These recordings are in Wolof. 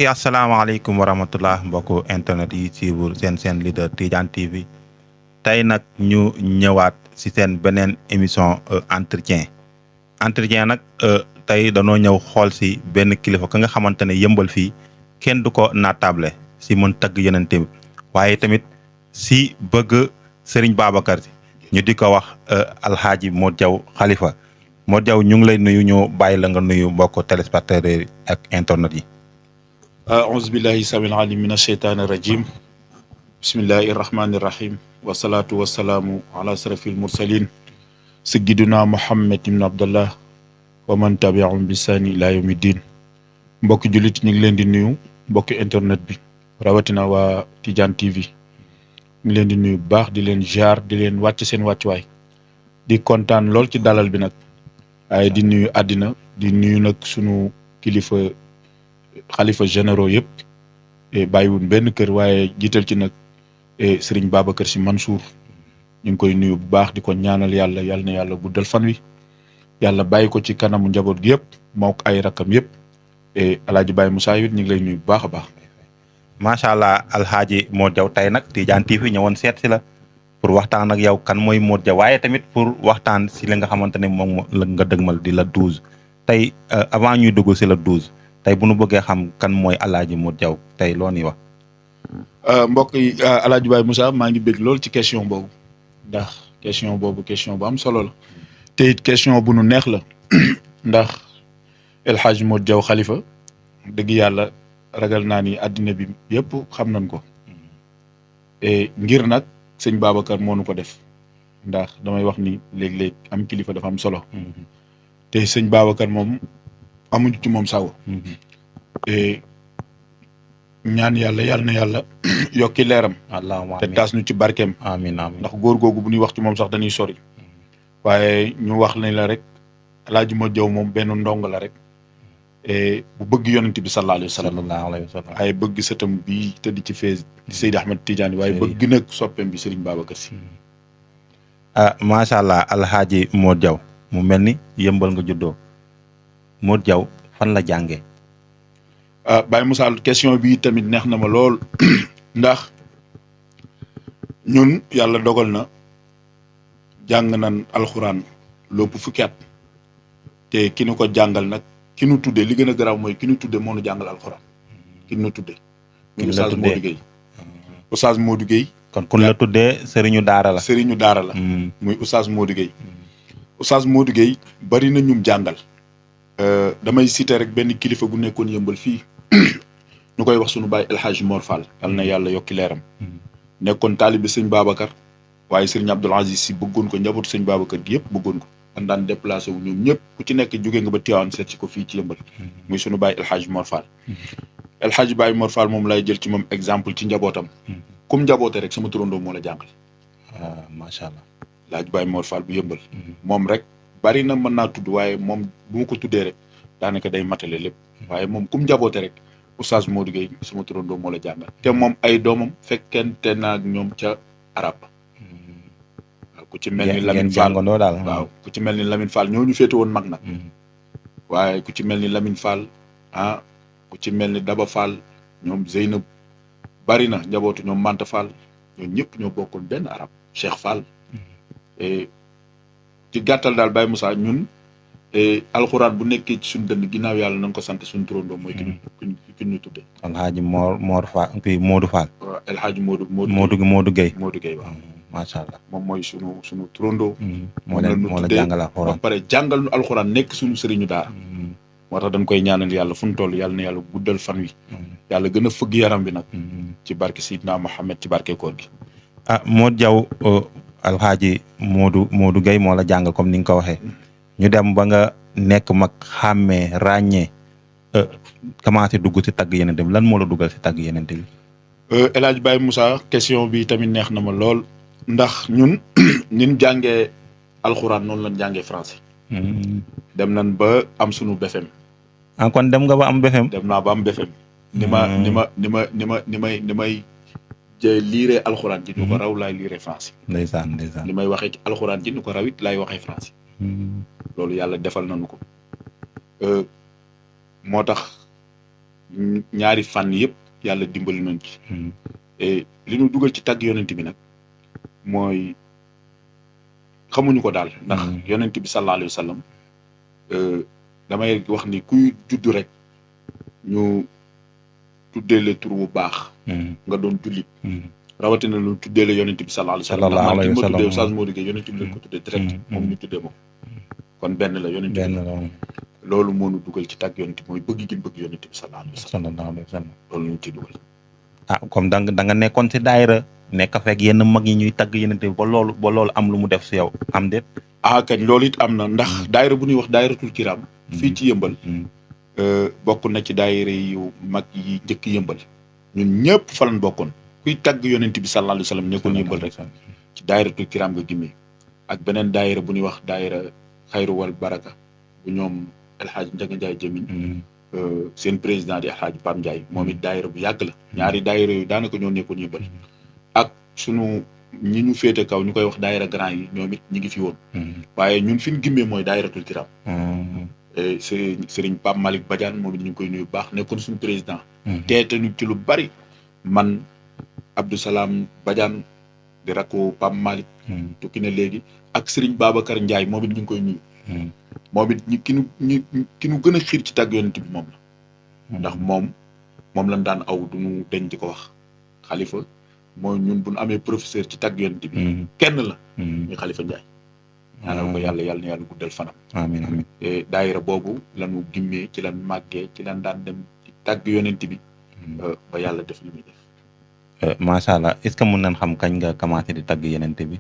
mbokki asalaamaaleykum wa rahmatullah mbokku internet yi suivre seen leader Tidiane TV tey nag ñu ñëwaat si seen beneen émission entretien nag tey danoo ñëw xool si benn kilifa ka nga xamante ne yëmbal fii kenn du ko naatable si mën tagg yenente bi waaye tamit si bëgg Serigne Babacar ñu di ko wax Alhaaji Modou Diaw Khalifa Modou Diaw ñu ngi lay nuyu ñu bàyyi la nga nuyu mbokku téléspectateurs yi ak internet yi. أعوذ بالله السميع العليم من الشيطان الرجيم بسم الله الرحمن الرحيم والصلاة والسلام على أشرف المرسلين سيدنا محمد بن عبد الله ومن تبعهم بإحسان إلى يوم الدين mbokk jullit ñu ngi leen di nuyu mbokk internet bi rawatina waa Tidiane TV ñu ngi leen di nuyu bu baax di leen jaar di leen wàcc seen wàccuwaay di kontaan lool ci dalal bi nag waaye di nuyu àddina di nuyu nag sunu kilifa xalifa généraux yëpp bàyyiwun benn kër waaye jiital ci nag Serigne Babacar Sy Mansour ñu ngi koy nuyu bu baax di ko ñaanal yàlla yal na yàlla guddal fan wi yàlla bàyyi ko ci kanamu njaboot gi yëpp moo ko ay rakam yëpp Alaaji Baye Moussa it ñu ngi lay nuyu bu baax a baax. macha allah Alhaaji Modou Diaw tey nag Tidiane TV ñëwoon seet si la pour waxtaan ak yow kan mooy Modou Diaw waaye tamit pour waxtaan si li nga xamante ne moom la nga dëgmal di la 12 tey avant ñuy dugg si la 12. tey bu nu bëggee xam kan mooy Alhaaji Modou Diaw tey loo ñuy wax. mbokk yi Alaaji Baye Moussa maa ngi bëgg lool ci question boobu ndax question boobu question bu am solo la te it question bu nu neex la ndax El Hadj Modou Diaw Khalifa dëgg yàlla ragal naa ni àddina bi yëpp xam nañ ko ngir nag sëñ Babacar moo nu ko def ndax damay wax ni léeg-léeg am kilifa dafa am solo te sëñ Babacar moom. amuñu ci moom sago ñaan yàlla na yàlla yokki leeram allahumma te taas ñu ci barkeem amiin amiin ndax góor googu bu ñuy wax ci moom sax dañuy sori waaye ñu wax ne la rek Alaaji Modou Diaw moom benn ndong la rek bu bëgg yonent bi sallallahu alayhi wa sallam waaye bëgg sëtam bi te di ci fees di Seydi Ahmed Tidiane waaye bëgg nag soppeem bi Serigne Babacar Sy macha allah Alhaaji Modou Diaw mu mel ni yëmbal nga juddoo Modou Diaw fan la jàngee. Baye Moussa question bi tamit neex na ma lool ndax ñun yàlla dogal na jàng nan alxuraan lépp fukki at te ki nu ko jàngal nag ki nu tuddee li gën a garaaw mooy ki nu tuddee moo nu jàngal alxuraan ki nu tuddee. muy Oustaz Modou Gueye. Oustaz Modou Gueye. kon kun la tuddee Serigne Daara la. Serigne Daara la. muy Oustaz Modou Gueye. Oustaz Modou Gueye bari na ñum jàngal. damay citer rek benn kilifa gu nekkoon yëmbal fii ñu koy wax sunu baay El Hadj Mor Fall yal na yàlla yokki leeram nekkoon taalibi sëñ Babacar waaye sëriñ Abdoul Aziz Sy bëggoon ko njabootu sëñ Babacar gi yëpp bëggoon ko man daan déplacé wu ñoom ñëpp ku ci nekk jóge nga ba Tivaouane seet si ko fii ci yëmbal muy sunu baay El Hadj Mor Fall El Hadj Baye Mor Fall moom lay jël ci moom exemple ci njabootam comme njaboote rek sama turandoo moo la jàngal macha allah El Hadj Baye Mor Fall bu yëmbal moom rek bari na mën naa tudd waaye moom bu ma ko tuddee rek daanaka day matale lépp waaye moom kum njaboote rek Oustaz Modou Gueye sama turandoo moo la jàngal te moom ay doomam fekkente naag ñoom ca arab waaw ku ci mel ni Lamine Fall daal waaw ku ci mel ni Lamine Fall ñoo ñu féete woon mag nag waaye ku ci mel ni Lamine Fall ku ci mel ni Daba Fall ñoom Zeynab bari na njabootu ñoom Manta Fall ñoom ñëpp ñoo bokkoon benn arab Cheikh Fall ci gàttal daal Baye Moussa ñun alxuraan bu nekkee ci suñu dënn ginnaaw yàlla na nga ko sant suñu turandoo mooy ki ñu tuddee. Alhaaji Mor Fall kii Modou Fall. waaw El Hadj Modou Gueye. Modou Gueye waaw. macha allah moom mooy sunu turandoo. moo la jàngal alxuraan ba pare jàngal nu alxuraan nekk suñu sëriñu daara. moo tax dañ koy ñaanal yàlla fu mu toll yàlla na yàlla guddal fan wi. yàlla gën a fëgg yaram bi nag. ci barke Sidna Mohamed ci barke koor gi. Modou Diaw Alhaaji Modou Gueye moo la jàngal comme ni nga ko waxee ñu dem ba nga nekk mag xàmmee ràññee commencé dugg si tagg yenente bi lan moo la dugal si tagg yenente bi. El Hadj Baye Moussa question bi tamit neex na ma lool ndax ñun ñun jàngee alxuraan noonu lañ jàngee français. dem nañ ba am sunu BFEM. kon dem nga ba am BFEM. dem naa ba am BFEM. ni may liiree alxuraan ji. ñu ko raw laay liiree français. ndeysaan li may waxee ci alxuraan ji ñu ko raw it laay waxee français. loolu yàlla defal nañu ko. moo tax ñaari fànn yëpp yàlla dimbali nañ ci. et li ñu dugal ci tagg yonent bi nag mooy xamuñu ko daal. ndax yonent bi sallallahu alayhi wa sallam damay wax ni kuy judd rek ñu tuddee la tur bu baax. nga doon jullit. rawatina lu tuddee la yonent bi sallallahu alayhi wa sallam. ndax man ki ma tuddee Oustaz Modou Gueye yonent bi lañ ko tuddee direct. moom ñu tuddee moom. kon benn la yonent bi loolu moo ñu dugal ci tàgg yonent bi mooy bëgg gi bëgg yonent bi sallallahu alayhi wa sallam. loolu ñu ci dugal. comme da nga nekkoon ci daayira nekk fekk yenn mag yi ñuy tagg yonent bi ba loolu am lu mu def si yow am déet. kañ loolu it am na ndax daayira bu ñuy wax daayiratul kiram fii ci yëmbal. bokk na ci daayira yu mag yi njëkk yëmbal. ñun ñëpp fa lañ bokkoon kuy tagg yonent bi sallallahu alayhi wa sallam nekkoon yëmbal rek ci daayiratul kiram nga gimmee ak beneen daayira bu ñuy wax daayira xayru wal baraka bu ñoom El Hadj Ndiaga Ndiaye Jëmiñ seen président di El Hadj Pam Ndiaye moom it daayira bu yàgg la ñaari daayira yu daanaka ñoo nekkoon yëmbal ak sunu ñi ñu féete kaw ñu koy wax daayira grand yi ñoom it ñi ngi fi woon waaye ñun fi ñu gimmee mooy daayiratul kiram Serigne Pape Malick Badiane moom it ñu ngi koy nuyu bu baax nekkoon suñu président teete ñu ci lu bari man Abdou Salam Badiane di rakku Pape Malick tukki na léegi ak Serigne Babacar Ndiaye moom it ñu ngi koy nuyu moom it ki nu gën a xiir ci tàgg yonent bi moom la ndax moom lañ daan aw duñu deñ di ko wax xalifa mooy ñun bu ñu amee professeur ci tàgg yonent bi kenn la ñu Xalifa Ndiaye ñaanal ko yàlla na yàlla guddal fanam amiin amiin daayira boobu lañu gimmee ci lan màggee ci lan daan dem ci tàgg yonent bi ba yàlla def li muy def macha allah est-ce que mën nañ xam kañ nga commencé di tàgg yonent bi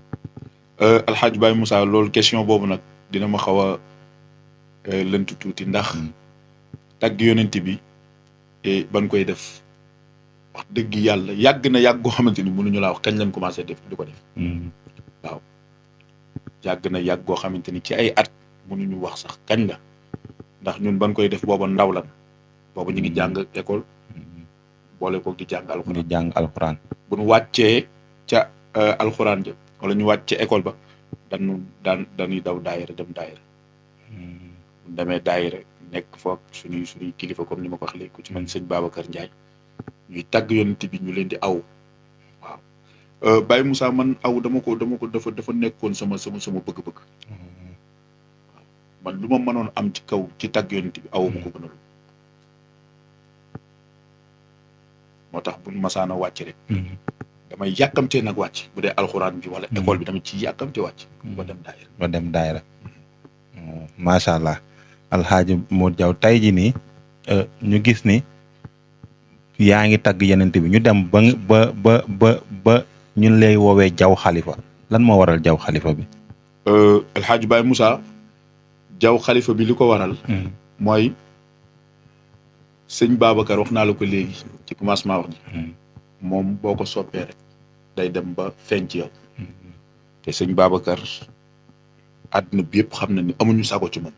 Alxaaji Baye Moussa loolu question boobu nag dina ma xaw a lënt tuuti ndax tàgg yonent bi ban koy def wax dëgg yàlla yàgg goo xamante ni mënuñu laa wax kañ lañ commencé def di ko def waaw yàgg goo xamante ni ci ay at mënuñu wax sax kañ la ndax ñun ban koy def booba ndaw lan booba ñu ngi jàng école boole ko di jàng alxuraan bu ñu wàccee ca alxuraan ja wala ñu wàcc ca école ba dañuy daw daayira dem daayira bu demee daayira nekk foog suñuy kilifa comme ni ma ko wax léegi ku ci man sëñ Babacar Ndiaye ñuy tàgg yonent bi ñu leen di aw waaw Baye Moussa man aw dafa nekkoon sama bëgg-bëgg man lu ma mënoon am ci kaw ci tàgg yonent bi aw ma ko gënal moo tax buñ masaana wàcc rek damay yàkkamtee nag wàcc bu dee alxuraan bi wala école bi dama ci yàkkamtee wàcc ba dem daayira macha allah Alxaaji Modou Diaw tey ji nii ñu gis ni yaa ngi tagg yonent bi ñu dem ba ñun lay woowee Diaw Khalifa lan moo waral Diaw Khalifa bi Alxaaji Baye Moussa Diaw Khalifa bi li ko waral mooy sëñ Babacar wax naa la ko léegi ci commencement wax ji moom boo ko soppee rek day dem ba feeñ ci yow te sëñ Babacar àdduna bi yëpp xam na ni amuñu sago ci moom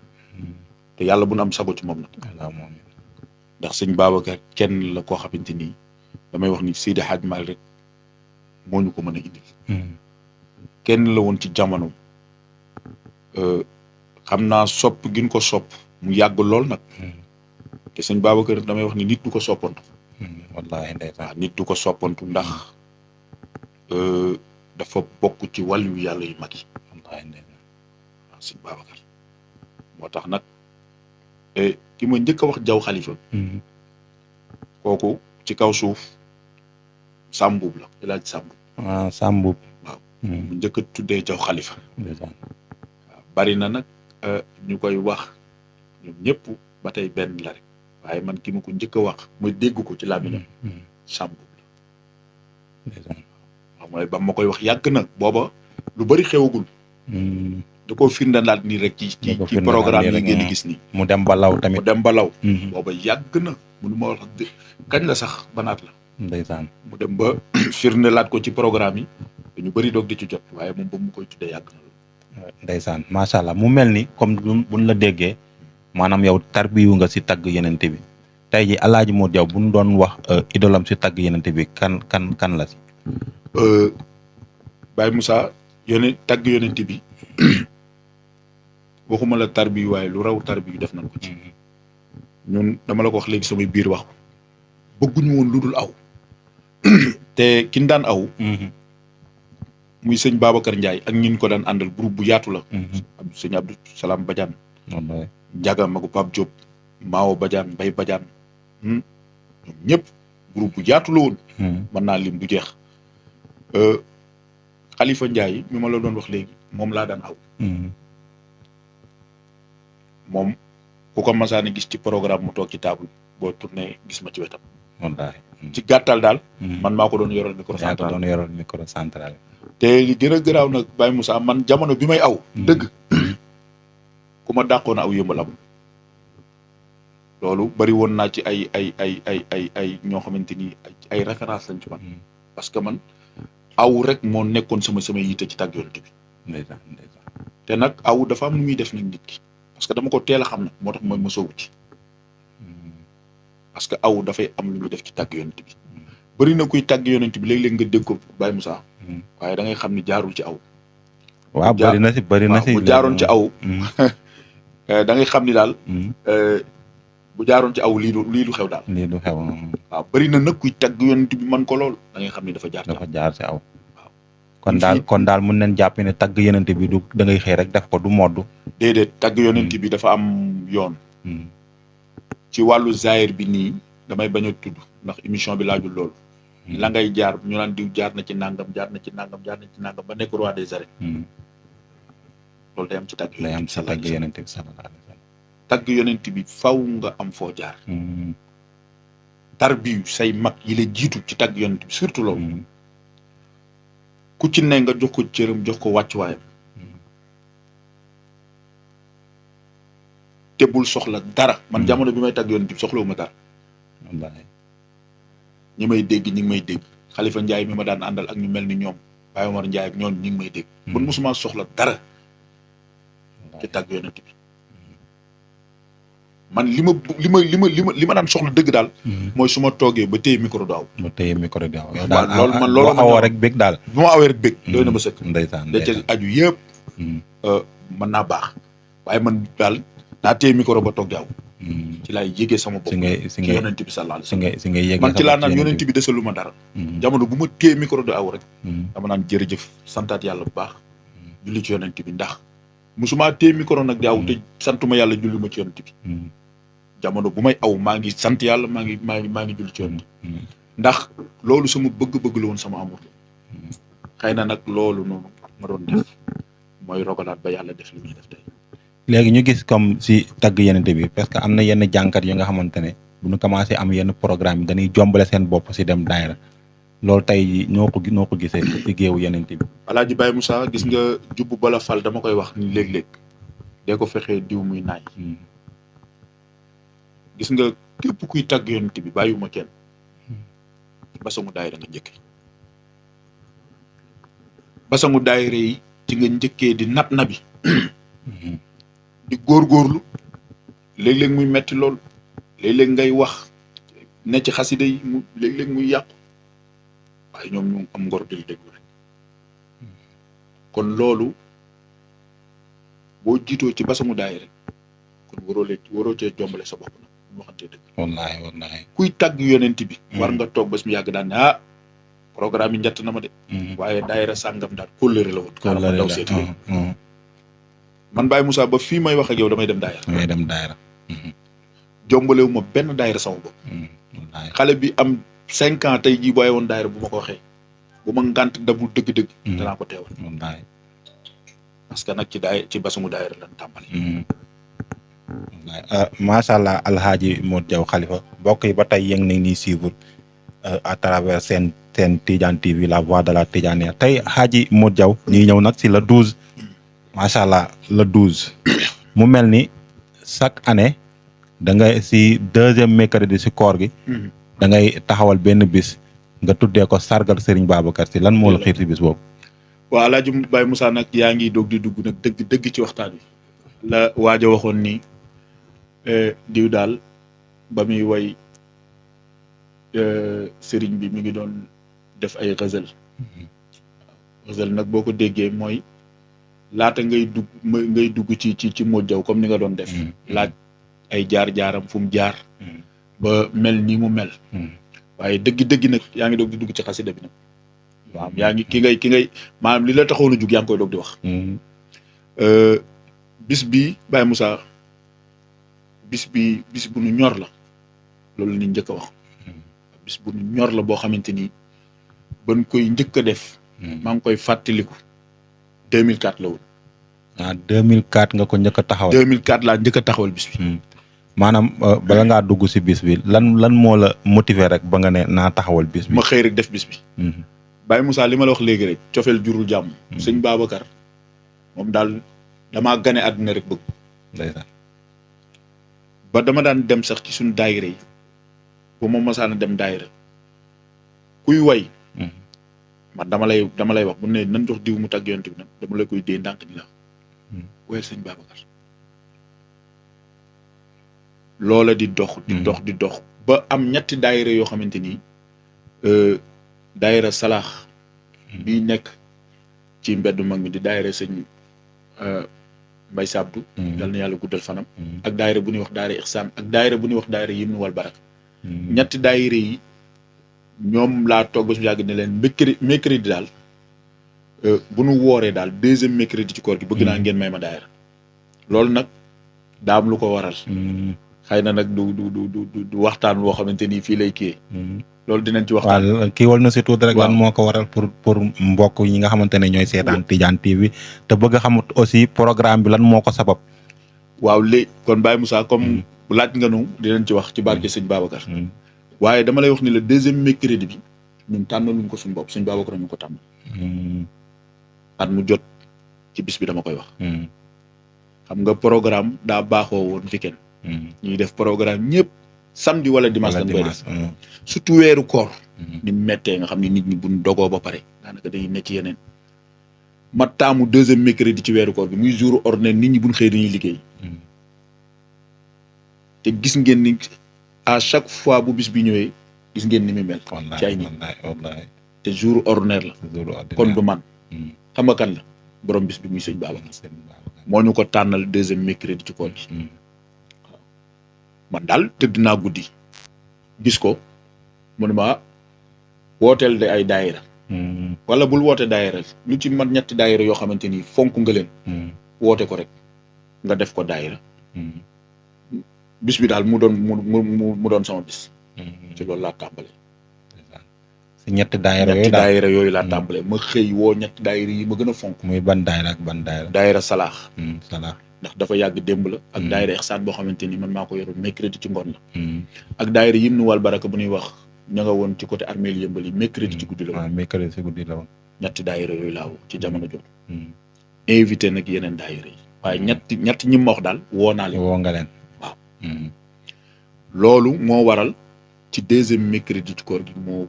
te yàlla bu nu am sago ci moom nag ndax sëñ Babacar kenn la koo xamante ni damay wax ni Seydi Hadj Malick rek moo ñu ko mën a indil kenn la woon ci jamono xam naa sopp gin ko sopp mu yàgg lool nag te sëñ Babacar damay wax ni nit du ko soppantu wallaahi ndeysaan nit du ko soppantu ndax dafa bokk ci wàllu yàlla yu mag yi wallaahi ndeysaan waaw sëñ Babacar moo tax nag ki ma njëkk a wax Diaw Khalifa kooku ci kaw suuf Sambub la El Hadj Sambub Sambub waaw mu njëkk a tuddee Diaw Khalifa ndeysaan waaw bari na nag ñu koy wax ñoom ñëpp ba tey benn la rek waaye man ki ma ko njëkk a wax ma dégg ko ci làmmiñam Sambub la ndeysaan waaw mooy ba ma koy wax yàgg na booba lu bari xewagul da koo firndandaat nii rek ci programme yi ngeen di gis nii mu dem ba law tamit booba yàgg na mënu ma wax kañ la sax banaat la ndeysaan mu dem ba firndelaat ko ci programme yi dañu bëri doog di ci jot waaye moom ba mu koy tuddee yàgg na loolu ndeysaan macha allah mu mel ni comme buñ la déggee maanaam yow tarbiyu nga si tagg yenente bi tey ji Alaaji Modou Diaw buñ doon wax idolam si tagg yenente bi kan la si Baye Moussa tagg yenente bi waxuma la tarbiyu waaye lu raw tarbiyu def nañ ko ci ñun dama la ko wax léegi samay biir wax bëgguñu woon lu dul aw te kin daan aw muy sëñ Babacar Ndiaye ak ñin ko daan àndal groupe bu yaatu la sëñ Abdou Salam Badiane Njaga Magu Pape Diop Mao Badiane Mbay Badiane ñoom ñëpp groupe bu yaatu la woon mën naa lim du jeex Khalifa Ndiaye mi ma la doon wax léegi moom laa daan aw moom ku ko masaane gis ci programme mu toog ci table boo tourné gis ma ci wetam wallaahi ci gàttal daal man maa ko doon yoral micro yaa ko central doon yoral micro central te li gën a garaaw nag Baye Moussa man jamono bi may aw dëgg ku ma dàqoon aw yëmbal am loolu bari woon naa ci ay ñoo xamante ni ay référence lañ ci man parce que man aw rek moo nekkoon sama yitte ci tàgg yonent bi ndeysaan te nag aw dafa am lu muy def nag nit ki parce que dama ko teel a xam nag moo tax mooy ma soobu ci parce que aw dafay am lu muy def ci tàgg yonent bi bëri na kuy tàgg yonent bi léeg-léeg nga dégg ko Baye Moussa waaye da ngay xam ni jaarul ci aw waaw bëri na si bu jaaroon ci aw da ngay xam ni daal bu jaaroon ci aw lii du xew daal lii du xew waaw bëri na nag kuy tàgg yonent bi man ko lool da ngay xam ni dafa jaar si aw kon daal mun nañ jàpp ne tàgg yonent bi du da ngay xëy rek def ko du moddu déedéet tàgg yonent bi dafa am yoon ci wàllu zaahir bi nii damay bañ a tudd ndax émission bi laajul loolu la ngay jaar ñu naan diw jaar na ci nangam jaar na ci nangam ba nekk roi des arènes loolu day am ci tàgg day am si tàgg yonent bi sallallahu alayhi wa sallam tàgg yonent bi faw nga am foo jaar tarbiyu say mag yi la jiitu ci tàgg yonent bi surtout loolu ku ci ne nga jox ko cëram jox ko wàccuwaayam te bul soxla dara man jamono bi may tàgg yonent bi soxlawuma dara wallaahi ñi may dégg ñi ngi may dégg Khalifa Ndiaye mi ma daan àndal ak ñu mel ni ñoom Baye Omar Ndiaye ak ñoom ñi ngi may dégg man mosuma soxla dara ci tàgg yonent bi man li ma daan soxla dëgg daal mooy su ma toogee ba téye micro daaw ba téye micro daaw yow daal daal loolu ma awoo rek bég daal bu ma awee rek bég doy na ma sëkk ndeysaan da ca aju yëpp mën naa baax waaye man daal naa téye micro ba toog daaw ci laay yégee sama bopp si ngay yonent bi sallallahu alayhi wasallam si ngay yégee man ci laa naan yonent bi desalu ma dara jamono bu ma téye micro de aw rek dama naan jërëjëf santaat yàlla bu baax julli ci yonent bi ndax musuma téye micro nag di aw te santuma yàlla julli ma ci yonent bi jamono bu may aw maa ngi sant yàlla maa ngi julli ci yonent bi ndax loolu sama bëgg-bëgg la woon sama amour xëy na nag loolu noonu ma doon def mooy rogalaat ba yàlla def li muy def tey léegi ñu gis comme si tagg yonent bi parce que am na yenn jànkat yi nga xamante ne bu ñu commencé am yenn programme yi dañuy jombale seen bopp si dem daayira loolu tey noo ko gisee si géewu yonent bi Alaaji Baye Moussa gis nga jubbu bala fal dama koy wax ni léeg-léeg dee ko fexee diw muy naay gis nga képp kuy tagg yonent bi bàyyiwuma kenn basangu daayira nga njëkke basangu daayira yi ci nga njëkkee di nab nabi di góorgóorlu léeg-léeg muy metti lool léeg-léeg ngay wax ne ci xasida yi mu léeg-léeg muy yàqu waaye ñoom ñu am ngor di déglu rek kon loolu boo jiitoo ci basamu daay rek kon waroo cee jombale sa bopp nag ñu waxantee dëgg wallaahi kuy tàgg yonent bi war nga toog ba su mu yàgg daan ne programme yi njett na ma de waaye daayira sàngam daal kóllëre la woon ma daw seeti man Baye Moussa ba fii may wax ak yow damay dem daayira jombalewu ma benn daayira sama bopp xale bi am 5 ans tey jii booy woon daayira bu ma ko waxee bu ma ngànt dabul dëgg-dëgg danaa ko teewal parce que nag ci basamu daayira lan tàmbali macha allah alhaaji Modou Diaw Khalifa mbokk yi ba tey yéen ngi nii suivre à travers seen Tidiane TV la voix de la Tidiane tey Haaji Modou Diaw ñuy ñëw nag si le 12 macha allah le 12 mu mel ni chaque année da ngay si 2e mercredi si koor gi da ngay taxawal benn bis nga tuddee ko sargal Serigne Babacar Sy lan moo la xiir si bis boobu waaw Alaaji Baye Moussa nag yaa ngi doog di dugg nag dëgg ci waxtaan wi la waaja waxoon ni diw daal ba muy way Serigne bi mi ngi doon def ay ghazal nag boo ko déggee mooy laata ngay dugg ci Modou Diaw comme ni nga doon def laaj ay jaar-jaaram fu mu jaar ba mel ni mu mel waaye dëgg-dëgg nag yaa ngi doog di dugg ci xasida bi nag waaw yaa ngi ki ngay maanaam li la taxoon a jug yaa ngi koy doog di wax bis bi Baye Moussa bis bu nu ñor la loolu ni njëkk a wax bis bu nu ñor la boo xamante ni ban koy njëkk a def maa ngi koy fàttaliku 2004 la woon 2004 nga ko njëkk a taxawal 2004 laa njëkk a taxawal bis bi maanaam bala ngaa dugg si bis bi lan moo la motiver rek ba nga ne naa taxawal bis bi ma xëy rek def bis bi Baye Moussa li ma la wax léegi rek cofeel jurul jàmm sëñ Babacar moom daal damaa gane àdduna rek bëgg ndeysaan ba dama daan dem sax ci suñu daayira yi bu ma masaana dem daayira kuy way man dama lay wax bu ne nan jox diw mu tàgg yonent bi nag dama lay koy dee ndànk di la wayal sëñ Babacar loola di dox ba am ñetti daayira yoo xamante ni daayira salaax bi nekk ci mbeddu mag mi di daayira sëñ Mbay Sabdu yal na yàlla guddal fanam ak daayira bu ñuy wax daayira Ixsaan ak daayira bu ñuy wax daayira Yimnu wal Baraka ñetti daayira yi ñoom laa toog ba su yàgg ne leen mercredi daal bu nu wooree daal deuxième mercredi ci koor gi bëgg naa ngeen may ma daayira loolu nag daa am lu ko waral xëy na nag du waxtaan woo xamante ni fii lay kii loolu dinañ ci waxtaan. waaw kii wal na si tuuti rek. lan moo ko waral pour mbokk yi nga xamante ne ñooy seetaan Tidiane TV te bëgg a xamut aussi programme bi lan moo ko sabab. waaw léegi kon Baye Moussa comme laaj nga nu dinañ ci wax ci barke sëñ Babacar. waaye dama lay wax ni le deuxième mercredi bi ñun tànnaluñ ko suñu bopp sëñ Babacar ñu ko tànn. at mu jot ci bis bi dama koy wax. xam nga programme daa baaxoo woon weekend. ñuy def programme ñëpp. samedi wala dimanche lañ koy def surtout weeru koor ni mettee nga xam ne nit ñi buñ dogoo ba pare daanaka dañuy nekk ci yeneen ma taamu deuxième mercredi ci weeru koor bi muy jour ordinaire nit ñi buñ xëy dañuy liggéey te gis ngeen ni à chaque fois bu bis bi ñëwee gis ngeen ni muy mel ci ay nit te jour ordinaire la kon du man xam nga kan la borom bis bi muy sëñ Babacar moo ñu ko tànnal deuxième mercredi ci koor gi man daal tëdd naa guddi gis ko mu ne ma wooteel de ay daayira wala bul woote daayira lu ci mat ñetti daayira yoo xamante ni fonk nga leen woote ko rek nga def ko daayira bis bi daal mu doon sama bis ci loolu laa tàmbale si ñetti daayira yooyu laa tàmbale ma xëy woo ñetti daayira yi ma gën a fonk muy ban daayira ak ban daayira daayira salaax ndax dafa yàgg démb la ak daayira Ixsaan boo xamante ni man maa ko yoroon mercredi ci ngoon la ak daayira Yimnu wal Baraka bu ñuy wax ña nga woon ci côté armée yëmbal yi mercredi ci guddi la woon mercredi ci guddi la woon ñetti daayira yooyu laa woo ci jamono jot invité nag yeneen daayira yi waaye ñetti ñi ma wax daal woo naa leen woo nga leen waaw loolu moo waral ci deuxième mercredi ci koor gi moo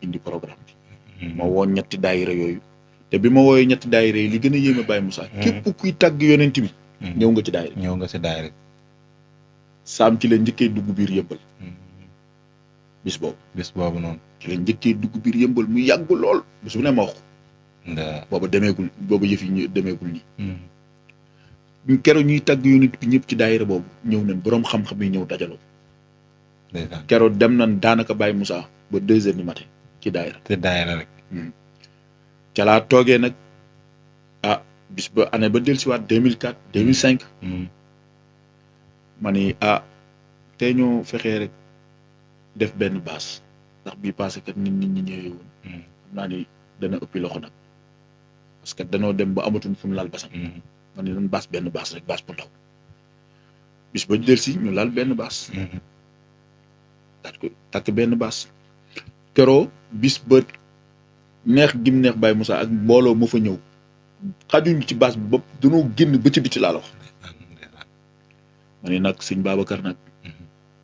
indi programme bi moo woo ñetti daayira yooyu te bi ma wooyee ñetti daayira yi li gën a yéeme Baye Moussa képp kuy tàgg yonent bi ñëw nga ci daayira saam ci la njëkkee dugg biir yëmbal bis boobu noonu ci la njëkkee dugg biir yëmbal mu yàgg lool bis bu ne ma wax booba yëf yi demeegul nii keroog ñuy tàgg yonent bi ñëpp ci daayira boobu ñëw nañ boroom xam-xam yi ñëw dajaloo keroog dem nañ daanaka Baye Moussa ba 2 heures du matin ci daayira rek ca laa toogee nag bis ba année ba dellusiwaat 2004 2005 ma ni tey ñoo fexee rek def benn baas ndax bii passé kat nit ñi ñëwee woon xam naa ni dana ëppi loxo nag parce que danoo dem ba amatuñ fu ñu laal basam ma ni doon baas benn baas rek baas bu ndaw bis ba dellusi ñu laal benn baas daat ko takk benn baas keroo bis ba neex gim neex Baye Moussa ak mbooloo ma fa ñëw xajuñ ci baas bi bopp dañoo génn ba ci biti laa la wax ma ne nag sëñ Babacar nag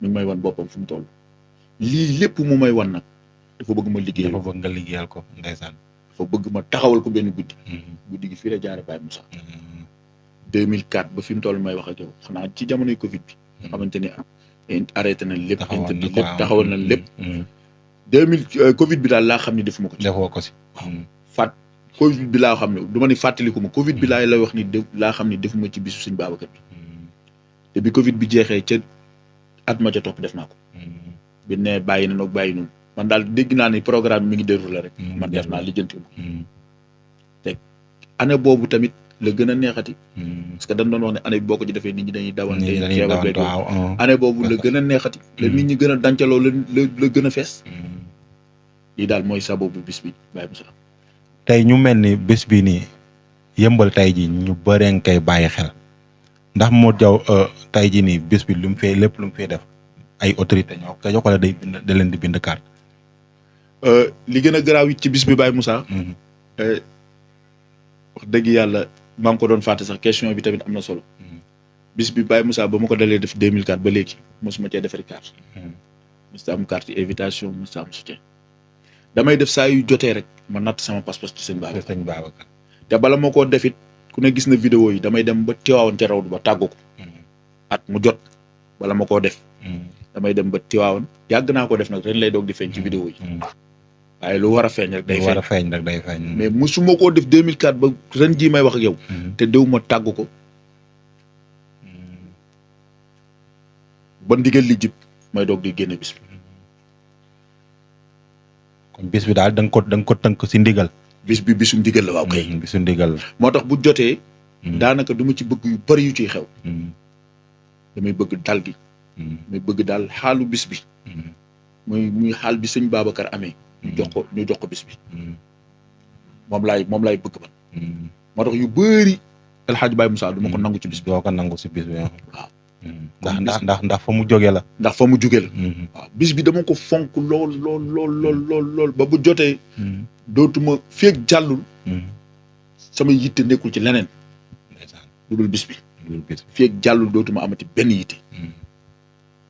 mi ngi may wan boppam fu mu toll lii lépp mu may wan nag dafa bëgg ma liggéeyal dafa bëgg nga liggéeyal ko ndeysaan dafa bëgg ma taxawal ko benn guddi gi fii la jaare Baye Moussa 2004 ba fi mu toll may wax ak yow xanaa ci jamonoy Covid bi nga xamante ni arrêté na lépp internet lépp taxawal na lépp 2000 Covid bi daal laa xam ni defuma ko ci. defoo ko si. Covid bi laa xam ne du ma ni fàttaliku ma Covid bi laa wax ni laa xam ni defuma ci bisu sëñ Babacar bi te bi Covid bi jeexee ca at ma ca topp def naa ko bi ne bàyyi na nag bàyyi noonu man daal dégg naa ni programme mi ngi déroulé rek. man def naa lijjanti te année boobu tamit la gën a neexati. parce que dañ doon wax ne année bi boo ko ci defee nit ñi dañuy dawante. feebar beeg année boobu la gën a neexati. la nit ñi gën a dancaloo la gën a fees. lii daal mooy sababu bis bi Baye Moussa. tey ñu mel ni bés bi nii yëmbal tey ji ñu bëree nga koy bàyyi xel ndax moo jaw tey ji nii bés bi lu mu fee lépp lu mu fee def ay autorité ñoo ko jox wala day bind da leen di bind carte. li gën a garaaw it ci bis bi Baye Moussa. wax dëgg yàlla maa ngi ko doon fàtte sax question bi tamit am na solo. bis bi Baye Moussa ba ma ko dalee def 2004 ba léegi mosuma cee defari carte. mosut am carte invitation mosut am soutien. damay def saa yu jotee rek ma natt sama pas-pas ci sëñ Babacar. te bala ma koo defit ku ne gis na vidéo yi damay dem ba Tiwaawan te rawdu ba tàggu ko. at mu jot bala ma koo def. damay dem ba Tiwaawan yàgg naa ko def nag ren lay doog di feeñ ci vidéo yi. waaye lu war a feeñ rek day feeñ. mais musuma koo def 2004 ba ren jii may wax ak yow. te déw ma tàggu ko. ba ndigal li jib may doog di génne bis bi. kon bis bi daal da nga ko tënk si ndigal. bis bi bisu ndigal la waaw kay. bisu ndigal la. moo tax bu jotee. daanaka du ma ci bëgg yu bari yu ciy xew. damay bëgg dal gi. damay bëgg daal xaalu bis bi. muy xaal bi sëñ Babacar amee. ñu jox ko bis bi. moom laay bëgg man. moo tax yu bëri El Hadj Baye Moussa du ma ko nangu ci bis bi. doo ko nangu si bis bi waaw. ndax fa mu jógee la. ndax fa mu jógee la. waaw bis bi dama ko fonk lool ba bu jotee. dootuma feeg jàllul. sama yitte nekkul ci leneen. lu dul bis bi. feeg jàllul dootuma amati benn yitte.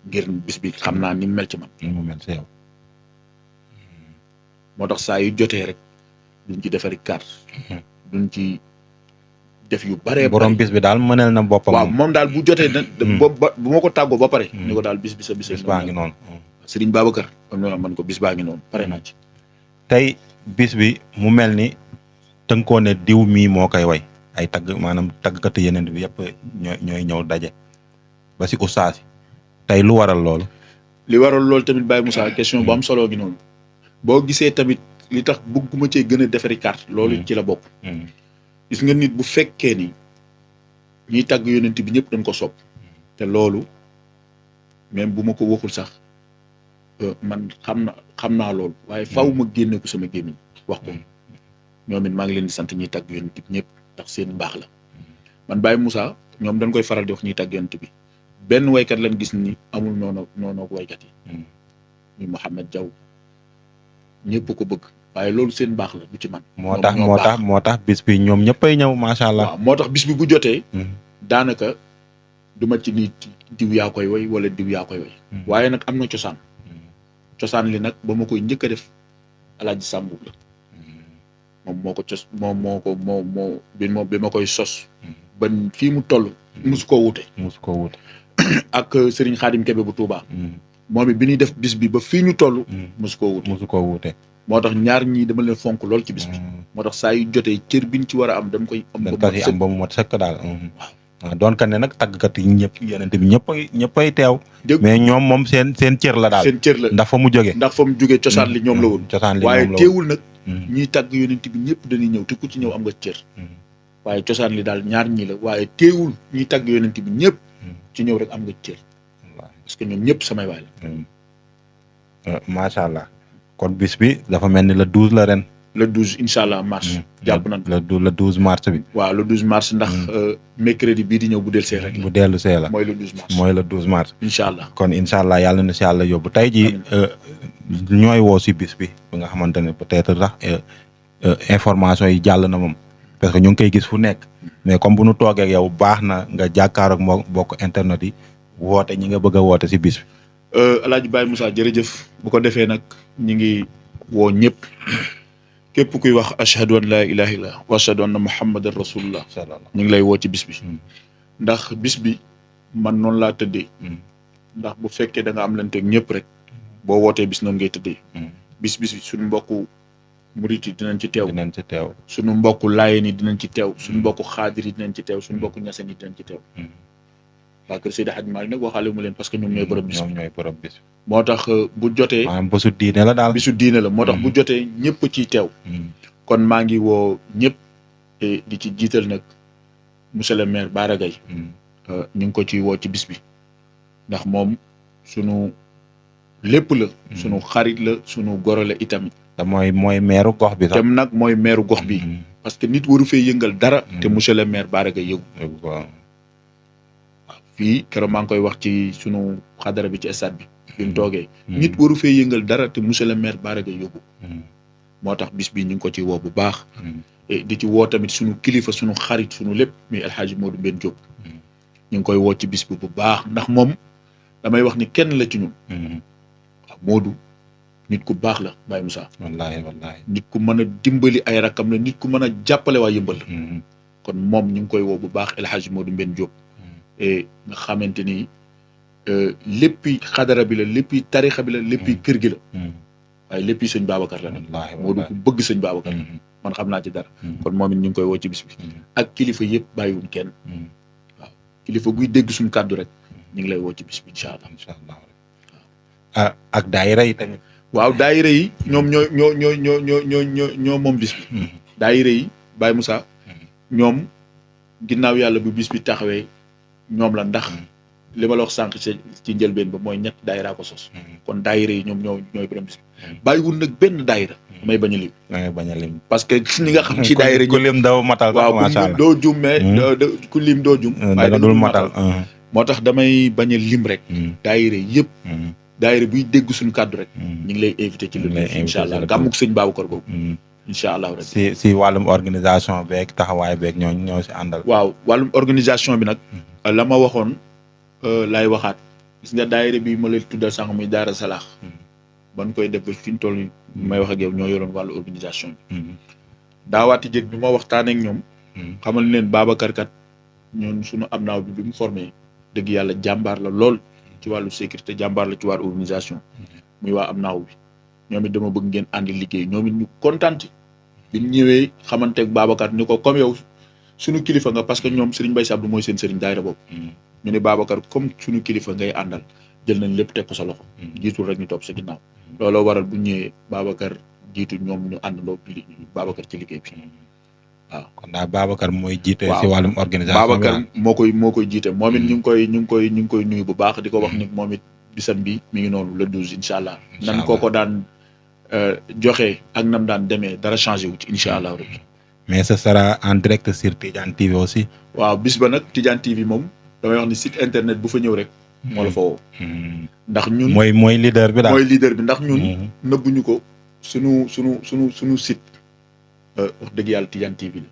ngir bis bi xam naa ni mu mel ci man. mu mel ci yow. moo tax saa yu jotee rek duñ ci defari carte. duñ ci def yu baree borom bis bi daal mëneel na boppam. waaw moom daal bu jotee bu ma ko tàggoo ba pare. ni ko daal bis baa ngi noonu. Serigne Babacar man ko bis baa ngi noonu pare naa ci. tey bis bi mu mel ni tënkoo ne diw mii moo koy way ay tagg maanaam taggkati yeneen bi yëpp ñooy ñëw daje ba si ustaas yi tey lu waral loolu. li waral loolu tamit Baye Moussa question bu am solo gi noonu. boo gisee tamit li tax bëgguma cee gën a defari carte. loolu ci la bokk. gis nga nit bu fekkee ni ñiy tàgg yonent bi ñëpp dañ ko sopp te loolu même bu ma ko waxul sax man xam naa loolu waaye faw ma génne ko sama gémmiñ wax ko ñoom it maa ngi leen di sant ñiy tàgg yonent bi ñëpp ndax seen mbaax la man Baye Moussa ñoom dañ koy faral di wax ñiy tàgg yonent bi benn waykat lañ gis ni amul noonu waykat yi muy Mouhamed Diaw ñëpp ko bëgg waaye loolu seen baax la du ci man. moo tax bis bi ñoom ñëppay ñëw macha allah. waaw moo tax bis bi bu jotee. daanaka du ma ci nit diw yaa koy woy wala diw yaa koy woy. waaye nag am na cosaan. cosaan li nag ba ma koy njëkk a def Alaaji Sàmbu la. moom bi ma koy sos. ba fii mu toll. musu koo wute. ak Serigne Khadim Kebe bu Touba. moom it bi ñuy def bis bi ba fii ñu toll. musu koo wute. moo tax ñaar ñii dama leen fonk lool ci bis bi. moo tax saa yu jotee cër biñ ci war a am dañ koy. am ba mu mot sëkk daal. waaw doon ka ne nag tàggkat yi ñëpp yeneen bi ñëppay teew. mais ñoom moom seen cër la daal. seen cër la ndax fa mu jógee. cosaan li ñoom la woon. waaye teewul nag. ñiy tàgg yonent bi ñëpp dañuy ñëw te ku ci ñëw am nga cër. waaye cosaan li daal ñaar ñii la waaye teewul ñiy tàgg yonent bi ñëpp. ci ñëw rek am nga cër. parce que ñoom ñëpp samay waay la. macha allah. kon bis bi dafa mel ni le 12 la ren. le 12 incha allah mars. jàpp nañ le 12 mars bi. waaw le 12 mars ndax mercredi bii di ñëw bu dellusee rek la. bu dellusee la mooy le 12 mars. mooy le 12 mars. incha allah kon incha allah yàlla na si yàlla yóbbu tey jii ñooy woo si bis bi ba nga xamante ne peut-être sax information yi jàll na moom parce que ñu ngi koy gis fu nekk mais comme bu nu toogee ak yow baax na nga jàkkaar ak moo bokk internet yi woote ñi nga bëgg a woote si bis bi. El Hadj Baye Moussa jërëjëf bu ko defee nag ñi ngi woo ñëpp képp kuy wax ashhadu an laa ilaaha illallah wa ashhadu anna muhammadan rasulullah ñu ngi lay woo ci bis bi ndax bis bi man noonu laa tëddee ndax bu fekkee da nga am lanteeg ñëpp rek boo wootee bis noonu ngay tëddee bis suñu mbokku murit yi dinañ ci teew suñu mbokku laayeen yi dinañ ci teew suñu mbokku xaadir yi dinañ ci teew suñu mbokku ñaseen yi dinañ ci teew waa kër Seydi Hadji Malick nag waxaale mu leen parce que ñoom ñooy borom bis ñoom ñooy borom bis moo tax bu jotee maanaam bésu diine la daal bisu diine la moo tax bu jotee ñëpp ciy teew kon maa ngi woo ñëpp di ci jiital nag monsieur le maire Bara Gaye ñu ngi ko ci woo ci bis bi ndax moom sunu lépp la sunu xarit la sunu goro la itamit te mooy meeru gox bi sax tem nag mooy meeru gox bi parce que nit waru fee yëngal dara te monsieur le maire Bara Gaye yëgu waaw fii keroog maa ngi koy wax ci sunu xadara bi ci stade bi mu toogee nit waru fee yëngal dara te monsieur le maire Bara Gaye yëgu moo tax bis bi ñu ngi ko ci woo bu baax di ci woo tamit sunu kilifa sunu xarit sunu lépp muy El Hadji Modou Mbène Diop ñu ngi koy woo ci bis bi bu baax ndax moom damay wax ni kenn la ci ñun waaw Modou nit ku baax la Baye Moussa wallaahi nit ku mën a dimbali ay rakkam la nit ku mën a jàppale waa yëmbal la kon moom ñu ngi koy woo bu baax El Hadji Modou Mbène Diop nga xamante ni léppi xadara bi la léppi tarixa bi la léppi kër gi la waaye léppi sëñ Babacar la nag Modou ku bëgg sëñ Babacar man xam naa ci dara kon moom it ñu ngi koy woo ci bis bi ak kilifa yëpp bàyyiwuñ kenn waaw kilifa guy dégg suñu kàddu rek ñu ngi lay woo ci bis bi incha allah ak daayira yi tamit waaw daayira yi ñoom ñoo moom bis bi daayira yi Baye Moussa ñoom ginnaaw yàlla bu bis bi taxawee ñoom la ndax li ma la wax sànq ci njëlbeen ba mooy ñett daayira ko sos kon daayira yi ñoom ñooy borom bis bi bàyyiwul nag benn daayira may bañ a lim parce que ñi nga xam ci daayira ku lim daw matal waaw macha allah doo jum mais ku lim doo jum waaye dul matal moo tax damay bañ a lim rek daayira yëpp daayira buy dégg suñu kàddu rek ñu ngi lay invité ci lu incha allah gàmmug sëñ Babacar boobu incha allah rek si wàllum organisation beeg taxawaay beeg ñoo si àndal waaw wàllum organisation bi nag la ma waxoon laay waxaat gis nga daayira bi ma lay tuddal sànq muy Daara Salaax ban koy def ba fi ñu toll nii may wax ak yow ñoo yoroon wàllu organisation bi daawaati jég bi ma waxtaanee ak ñoom xamal leen Babacar kat ñun suñu am naaw bi mu formé dëgg yàlla jàmbaar la lool ci wàllu sécurité jàmbaar la ci wàllu organisation muy waa am naaw bi ñoom it dama bëgg ngeen àndi liggéey ñoom it ñu kontaan ci bi ñu ñëwee xamanteeg Babacar ni ko comme yow suñu kilifa nga parce que ñoom Serigne Mbaye Sy Abdou mooy seen Serigne daayira boobu ñu ne Babacar comme suñu kilifa ngay àndal jël nañ lépp teg ko sa loxo jiitul rek ñu topp sa ginnaaw looloo waral bu ñëwee Babacar jiitu ñoom ñu àndandoo Babacar ci liggéey bi waaw kon daal Babacar mooy jiite si wàllum organisation Babacar moo koy jiite moom it ñu ngi koy nuyu bu baax di ko wax ni moom it bisam bi mi ngi noonu le 12 incha allah nan ko daan joxe ak nam daan demee dara changé wu ci incha allah rek mais ce sera en direct sur Tidiane TV aussi waaw bis ba nag Tidiane TV moom damay wax ni site internet bu fa ñëw rek moo la fa woo ndax ñun mooy leader bi daal mooy leader bi ndax ñun nëbbuñu ko sunu site wax dëgg yàlla Tidiane TV la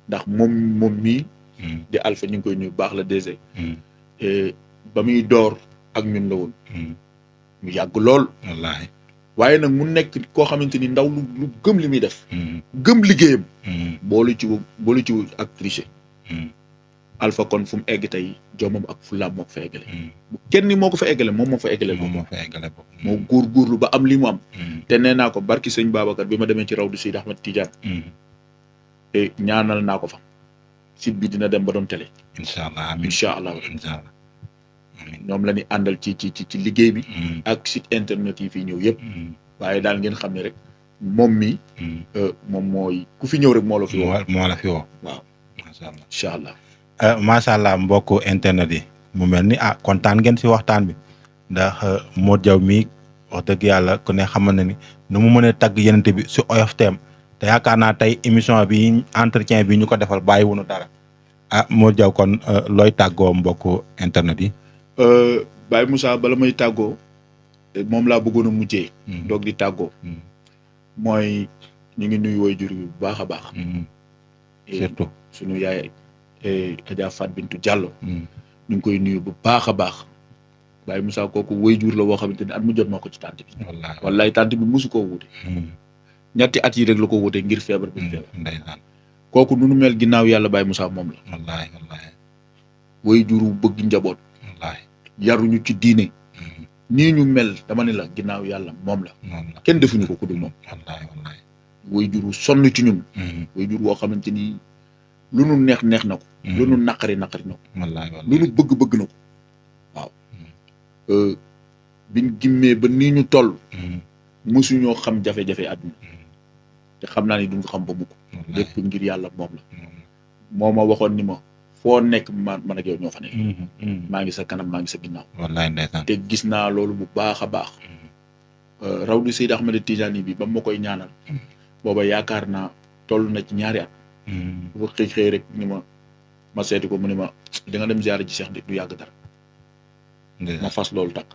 ndax moom mii di Alpha ñu ngi koy nuyu baax la DG ba muy door ak ñun la woon mu yàgg lool wallaahi waaye nag mu nekk koo xamante ni ndaw lu gëm li muy def gëm liggéeyam boolu ci ak tricher Alpha kon fu mu egg tey jomam ak fulaam moo ko fa eggale bu kenn moo ko fa eggale moom moo fa eggale moo góorgóorlu ba am li mu am te nee naa ko barki sëñ Babacar bi ma demee ci rawdu Seydi Ahmed Tidiane te ñaanal naa ko fa site bi dina dem ba doon télé incha allah incha allah ñoom la ñuy àndal ci liggéey bi ak site internet yi fii ñëw yëpp waaye daal ngeen xam ne rek moom mi moom mooy ku fi ñëw rek moo la fi woo waaw macha allah incha allah macha allah mbokku internet yi mu mel ni kontaan ngeen si waxtaan bi ndax Modou Diaw mii wax dëgg yàlla ku ne xamal na ni nu mu mënee tagg yenente bi si OFTM te yaakaar naa tey émission bi entretien bi ñu ko defal bàyyi wunu dara Modou Diaw kon looy tàggoo mbokku internet yi Baye Moussa bala may tàggoo moom laa bëggoon a mujjee doog di tàggoo mooy ñu ngi nuyu waajur yi bu baax a baax surtout suñu yaay Adja Fat Bintou Diallo ñu ngi koy nuyu bu baax a baax Baye Moussa kooku waajur la boo xamante ne at mu jot moo ko ci tànt bi wallaay tànt bi mosu koo wuute ñetti at yi rek la ko wuute ngir feebar bi feebar ndeysaan kooku nu nu mel ginnaaw yàlla Baye Moussa moom la wallaahi waajur wu bëgg njaboot yaruñu ci diine nii ñu mel dama ne la ginnaaw yàlla moom la kenn defuñu ko ku dul moom way juru sonn ci ñun way jur woo xamante ni lu nu neex na ko. lu nu naqari na ko. wallaay lu nu bëgg na ko waaw. biñ gimmee ba nii ñu toll. mosuñoo xam jafe-jafe àdduna. te xam naa ni duñ ko xam ba mukk. lépp ngir yàlla moom la. moo ma waxoon ni ma foo nekk man ak yow ñoo fa nekk. maa ngi sa kanam maa ngi sa ginnaaw. wallaay ndeysaan. te gis naa loolu bu baax a baax. Rawdu Seydi Ahmed Tidiane bi ba ma koy ñaanal. booba yaakaar naa toll na ci ñaari at. bu xëy rek ni ma seeti ko mu ne ma di nga dem ziyaara ji Cheikh du yàgg dara. ma fas loolu takk.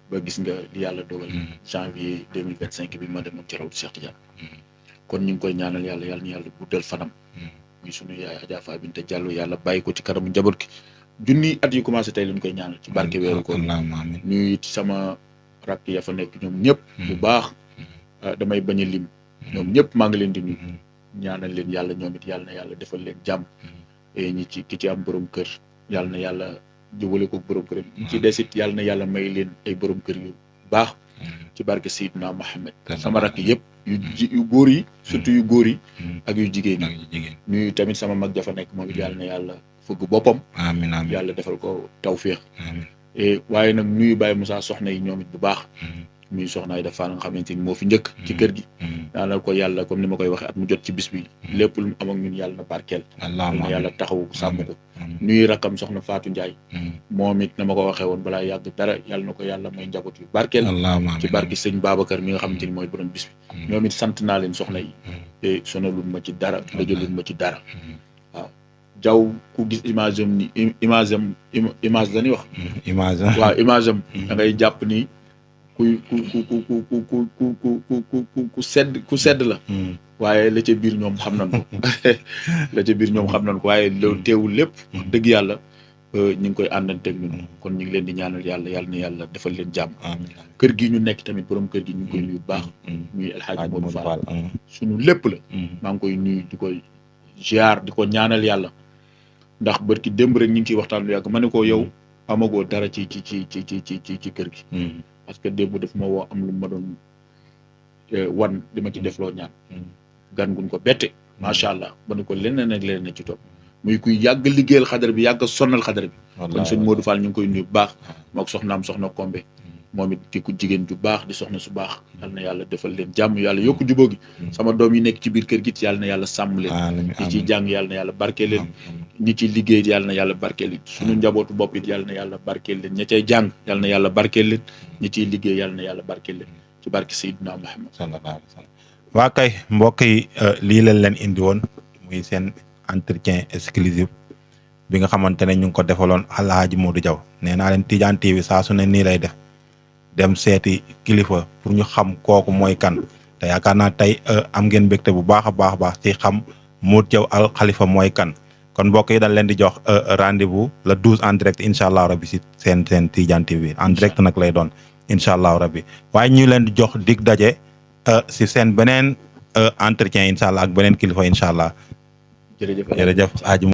ba gis nga li yàlla dogal. janvier 2025 bi ma demoon ci Rawdu Cheikh Tidiane. kon ñu ngi koy ñaanal yàlla na yàlla guddal fanam. muy sunu yaay Adja Fa Binta Diallo yàlla bàyyi ko ci kanamu njaboot gi. junni at yu commencé tey lañ koy ñaanal ci barke weeru ko ñuy it sama rakk ya fa nekk ñoom ñëpp. bu baax damay bañ a lim. ñoom ñëpp maa ngi leen di nuyu. ñaanal leen yàlla ñoom it yàlla na yàlla defal leen jàmm. ñi ci ki ci am borom kër yàlla na yàlla jubale ko borom kër ñi ci des it yàlla na yàlla may leen ay borom kër yu baax. ci barke Seydina Mohamed. sama rakk yëpp yu góor yi. surtout yu góor yi. ak yu jigéen yi. nuyu tamit sama mag jafa nekk moom it yàlla na yàlla fëgg boppam. amiin amiin yàlla defal ko tawféex. waaye nag nuyu Baye Moussa soxna yi ñoom it bu baax. muy soxna yi dafa nga xamante ni moo fi njëkk. ci kër gi. daanaka ko yàlla comme ni ma koy waxee at mu jot ci bis bi. lépp lu mu am ak ñun yàlla na barkeel. na yàlla taxawu sàmm ko. nuyu rakkam soxna Fatou Ndiaye. moom it na ma ko waxee woon balaa yàgg dara yàlla na ko yàlla may njaboot yu barkeel. ci barki sëñ Babacar mi nga xamante ni mooy borom bis bi. ñoom it sant naa leen soxna yi. te sonalul ma ci dara dëjëlul ma ci dara. waaw jaw ku gis image am ni image dañuy wax. image am da ngay jàpp ni. ku sedd la. waaye la ca biir ñoom xam nañ ko waaye loolu teewul lépp. dëgg yàlla ñu ngi koy àndanteeg ñun. kon ñu ngi leen di ñaanal yàlla na yàlla defal leen jàmm. kër gi ñu nekk tamit borom kër gi ñu ngi koy nuyu bu baax. muy El Hadj Modou Fall sunu lépp la. maa ngi koy nuyu di koy ziar di ko ñaanal yàlla. ndax barki démb rek ñu ngi ciy waxtaan lu yàgg ma ne ko yow amagoo dara ci kër gi. parce que démb daf ma woo am lu ma doon wan li ma ci def loo ñaan. gan guñ ko bette. macha allah ba ne ko leneen ak leneen ci topp. muy kuy yàgg liggéeyal xadar bi yàgg sonnal xadar bi. kon sëñ Modou Fall ñu ngi koy nuyu bu baax. mook soxnaam soxna Kombe. moom it di ku jigéen ju baax di soxna su baax. yal na yàlla defal leen jàmm yàlla yokku jubóo gi. sama doom yi nekk ci biir kër gi yàlla na yàlla sàmm leen. ñi ciy jàng yàlla na yàlla barkeel leen. ñi ciy liggéey yàlla na yàlla barkeel leen. suñu njabootu bopp it yàlla na yàlla barkeel leen ña cay jàng yàlla na yàlla barkeel leen. ñi ciy liggéey yàlla na yàlla barkeel leen ci barke Seydina Muhammad sallallahu alayhi wa sallam. waa kay mbokk yi lii leen indi woon muy seen entretien exclusif bi nga xamante ne ñu ngi ko defaloon Alhaji Modou Diaw nee naa leen Tidiane TV saa su ne nii lay def dem seeti kilifa pour ñu xam kooku mooy kan te yaakaar naa tey am ngeen mbégte bu baax a baax ci xam Modou Diaw Al Khalifa mooy kan kon mbokk yi dañ leen di jox rendez-vous le 12 en direct incha allah rabbi si seen Tidiane TV en direct nag lay doon incha allah rabbi waaye ñu leen di jox dig daje si seen beneen entretien incha allah ak beneen kilifa incha allah. jërëjëf Aji